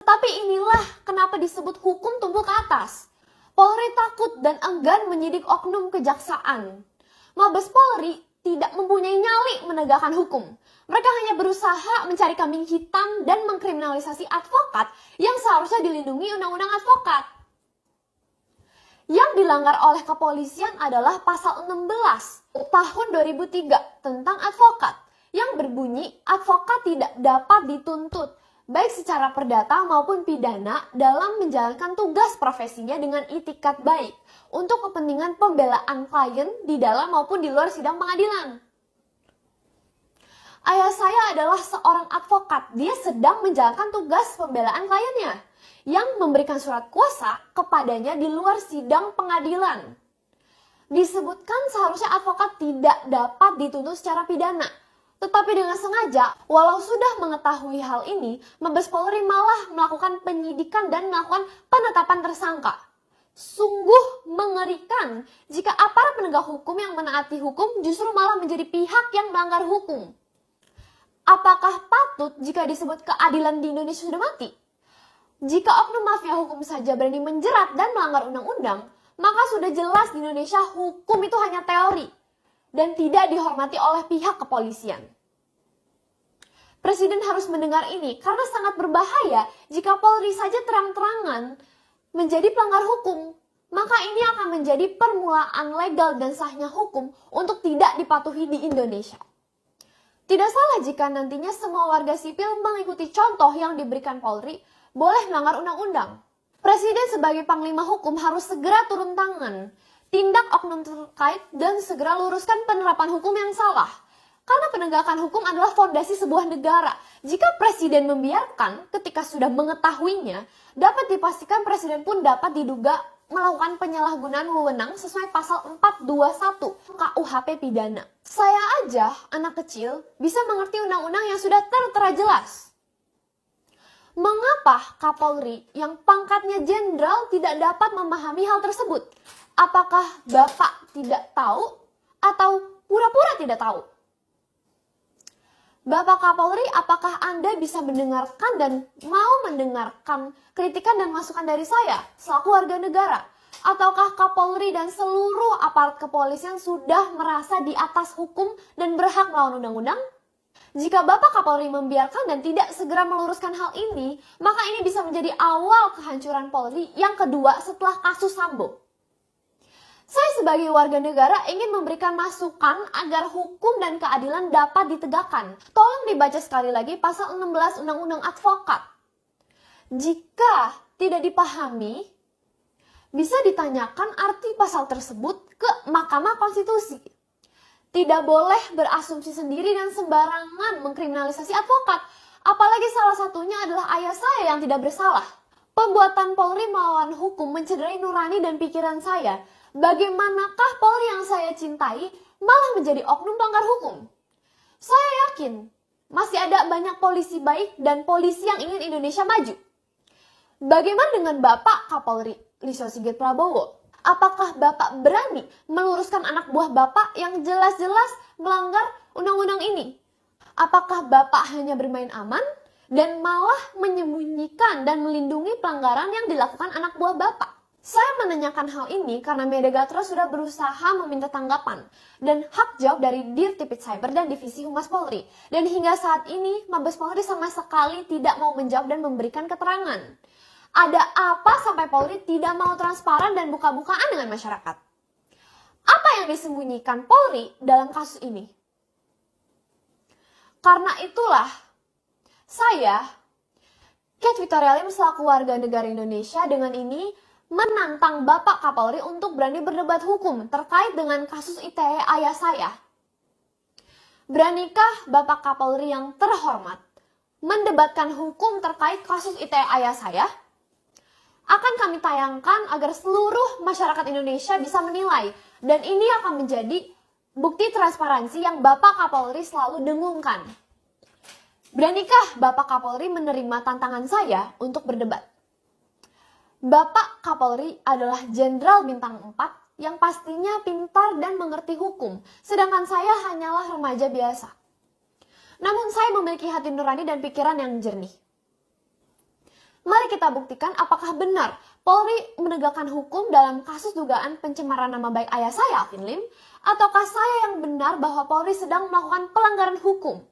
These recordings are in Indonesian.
Tetapi inilah kenapa disebut hukum tumpul ke atas. Polri takut dan enggan menyidik oknum kejaksaan. Mabes Polri tidak mempunyai nyali menegakkan hukum. Mereka hanya berusaha mencari kambing hitam dan mengkriminalisasi advokat yang seharusnya dilindungi undang-undang advokat. Yang dilanggar oleh kepolisian adalah pasal 16 tahun 2003 tentang advokat yang berbunyi advokat tidak dapat dituntut baik secara perdata maupun pidana dalam menjalankan tugas profesinya dengan itikat baik untuk kepentingan pembelaan klien di dalam maupun di luar sidang pengadilan. Ayah saya adalah seorang advokat. Dia sedang menjalankan tugas pembelaan kliennya yang memberikan surat kuasa kepadanya di luar sidang pengadilan. Disebutkan seharusnya advokat tidak dapat dituntut secara pidana. Tetapi dengan sengaja, walau sudah mengetahui hal ini, Mabes Polri malah melakukan penyidikan dan melakukan penetapan tersangka. Sungguh mengerikan jika aparat penegak hukum yang menaati hukum justru malah menjadi pihak yang melanggar hukum. Apakah patut jika disebut keadilan di Indonesia sudah mati? Jika oknum mafia hukum saja berani menjerat dan melanggar undang-undang, maka sudah jelas di Indonesia hukum itu hanya teori dan tidak dihormati oleh pihak kepolisian. Presiden harus mendengar ini karena sangat berbahaya jika Polri saja terang-terangan menjadi pelanggar hukum. Maka ini akan menjadi permulaan legal dan sahnya hukum untuk tidak dipatuhi di Indonesia. Tidak salah jika nantinya semua warga sipil mengikuti contoh yang diberikan Polri, boleh melanggar undang-undang. Presiden sebagai panglima hukum harus segera turun tangan, tindak oknum terkait dan segera luruskan penerapan hukum yang salah. Karena penegakan hukum adalah fondasi sebuah negara. Jika presiden membiarkan ketika sudah mengetahuinya, dapat dipastikan presiden pun dapat diduga melakukan penyalahgunaan wewenang sesuai pasal 421 KUHP pidana. Saya aja, anak kecil, bisa mengerti undang-undang yang sudah tertera jelas. Mengapa Kapolri yang pangkatnya jenderal tidak dapat memahami hal tersebut? Apakah Bapak tidak tahu atau pura-pura tidak tahu? Bapak Kapolri, apakah Anda bisa mendengarkan dan mau mendengarkan kritikan dan masukan dari saya selaku warga negara? Ataukah Kapolri dan seluruh aparat kepolisian sudah merasa di atas hukum dan berhak melawan undang-undang? Jika Bapak Kapolri membiarkan dan tidak segera meluruskan hal ini, maka ini bisa menjadi awal kehancuran Polri yang kedua setelah kasus Sambo. Saya sebagai warga negara ingin memberikan masukan agar hukum dan keadilan dapat ditegakkan. Tolong dibaca sekali lagi pasal 16 Undang-Undang Advokat. Jika tidak dipahami, bisa ditanyakan arti pasal tersebut ke Mahkamah Konstitusi. Tidak boleh berasumsi sendiri dan sembarangan mengkriminalisasi advokat. Apalagi salah satunya adalah ayah saya yang tidak bersalah. Pembuatan Polri melawan hukum mencederai nurani dan pikiran saya. Bagaimanakah Polri yang saya cintai malah menjadi oknum pelanggar hukum? Saya yakin masih ada banyak polisi baik dan polisi yang ingin Indonesia maju. Bagaimana dengan Bapak Kapolri Listio Sigit Prabowo? Apakah Bapak berani meluruskan anak buah Bapak yang jelas-jelas melanggar undang-undang ini? Apakah Bapak hanya bermain aman dan malah menyembunyikan dan melindungi pelanggaran yang dilakukan anak buah Bapak? Saya menanyakan hal ini karena Media Gatra sudah berusaha meminta tanggapan dan hak jawab dari Dirtipid Cyber dan Divisi Humas Polri. Dan hingga saat ini, Mabes Polri sama sekali tidak mau menjawab dan memberikan keterangan. Ada apa sampai Polri tidak mau transparan dan buka-bukaan dengan masyarakat? Apa yang disembunyikan Polri dalam kasus ini? Karena itulah, saya, Kate Victoria Lim selaku warga negara Indonesia dengan ini menantang Bapak Kapolri untuk berani berdebat hukum terkait dengan kasus ITE ayah saya. Beranikah Bapak Kapolri yang terhormat mendebatkan hukum terkait kasus ITE ayah saya? Akan kami tayangkan agar seluruh masyarakat Indonesia bisa menilai. Dan ini akan menjadi bukti transparansi yang Bapak Kapolri selalu dengungkan. Beranikah Bapak Kapolri menerima tantangan saya untuk berdebat? Bapak Kapolri adalah Jenderal Bintang 4 yang pastinya pintar dan mengerti hukum, sedangkan saya hanyalah remaja biasa. Namun saya memiliki hati nurani dan pikiran yang jernih. Mari kita buktikan apakah benar Polri menegakkan hukum dalam kasus dugaan pencemaran nama baik ayah saya, Alvin Lim, ataukah saya yang benar bahwa Polri sedang melakukan pelanggaran hukum.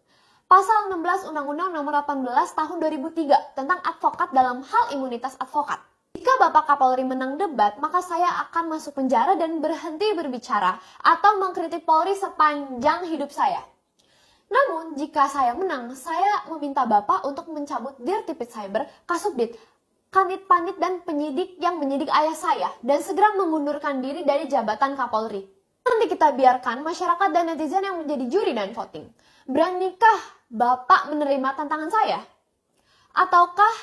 Pasal 16 Undang-Undang Nomor 18 Tahun 2003 tentang advokat dalam hal imunitas advokat. Jika Bapak Kapolri menang debat, maka saya akan masuk penjara dan berhenti berbicara atau mengkritik Polri sepanjang hidup saya. Namun, jika saya menang, saya meminta Bapak untuk mencabut Dirti Pit Cyber, Kasubdit, Kanit Panit, dan penyidik yang menyidik ayah saya, dan segera mengundurkan diri dari jabatan Kapolri. Nanti kita biarkan masyarakat dan netizen yang menjadi juri dan voting. Beranikah Bapak menerima tantangan saya? Ataukah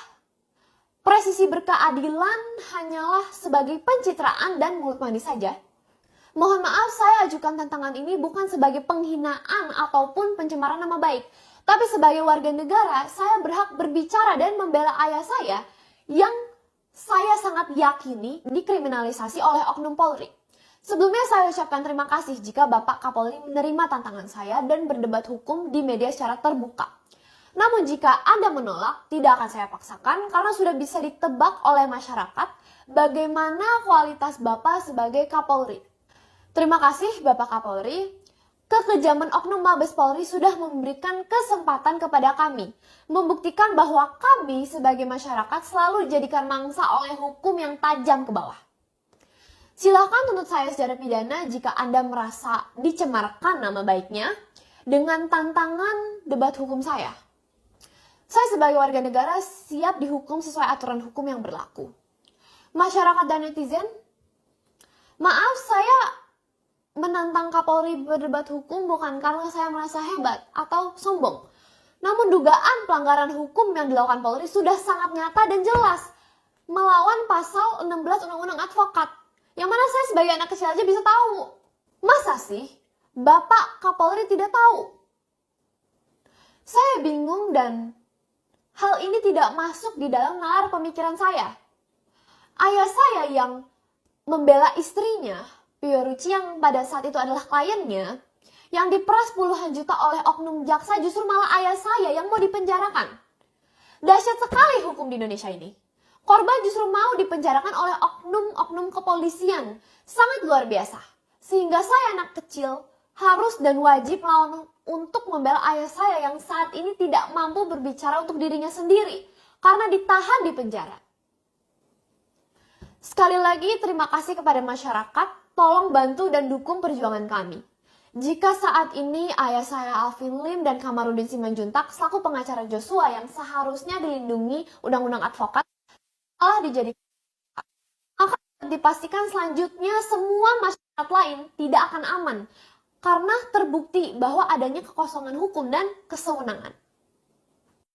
presisi berkeadilan hanyalah sebagai pencitraan dan mulut manis saja? Mohon maaf, saya ajukan tantangan ini bukan sebagai penghinaan ataupun pencemaran nama baik. Tapi sebagai warga negara, saya berhak berbicara dan membela ayah saya yang saya sangat yakini dikriminalisasi oleh oknum Polri. Sebelumnya saya ucapkan terima kasih jika Bapak Kapolri menerima tantangan saya dan berdebat hukum di media secara terbuka. Namun jika Anda menolak, tidak akan saya paksakan karena sudah bisa ditebak oleh masyarakat bagaimana kualitas Bapak sebagai Kapolri. Terima kasih Bapak Kapolri. Kekejaman oknum Mabes Polri sudah memberikan kesempatan kepada kami, membuktikan bahwa kami sebagai masyarakat selalu dijadikan mangsa oleh hukum yang tajam ke bawah. Silakan tuntut saya secara pidana jika Anda merasa dicemarkan nama baiknya dengan tantangan debat hukum saya. Saya sebagai warga negara siap dihukum sesuai aturan hukum yang berlaku. Masyarakat dan netizen, maaf saya menantang Kapolri berdebat hukum bukan karena saya merasa hebat atau sombong. Namun dugaan pelanggaran hukum yang dilakukan Polri sudah sangat nyata dan jelas melawan pasal 16 Undang-Undang Advokat. Yang mana saya sebagai anak kecil aja bisa tahu. Masa sih Bapak Kapolri tidak tahu? Saya bingung dan hal ini tidak masuk di dalam nalar pemikiran saya. Ayah saya yang membela istrinya, Fiorucci, yang pada saat itu adalah kliennya, yang diperas puluhan juta oleh oknum jaksa, justru malah ayah saya yang mau dipenjarakan. Dahsyat sekali hukum di Indonesia ini. Korban justru mau dipenjarakan oleh oknum-oknum kepolisian. Sangat luar biasa. Sehingga saya anak kecil harus dan wajib melawan untuk membela ayah saya yang saat ini tidak mampu berbicara untuk dirinya sendiri karena ditahan di penjara. Sekali lagi terima kasih kepada masyarakat. Tolong bantu dan dukung perjuangan kami. Jika saat ini ayah saya Alvin Lim dan Kamarudin Simanjuntak selaku pengacara Joshua yang seharusnya dilindungi Undang-Undang Advokat malah dijadikan, maka dipastikan selanjutnya semua masyarakat lain tidak akan aman karena terbukti bahwa adanya kekosongan hukum dan kesewenangan.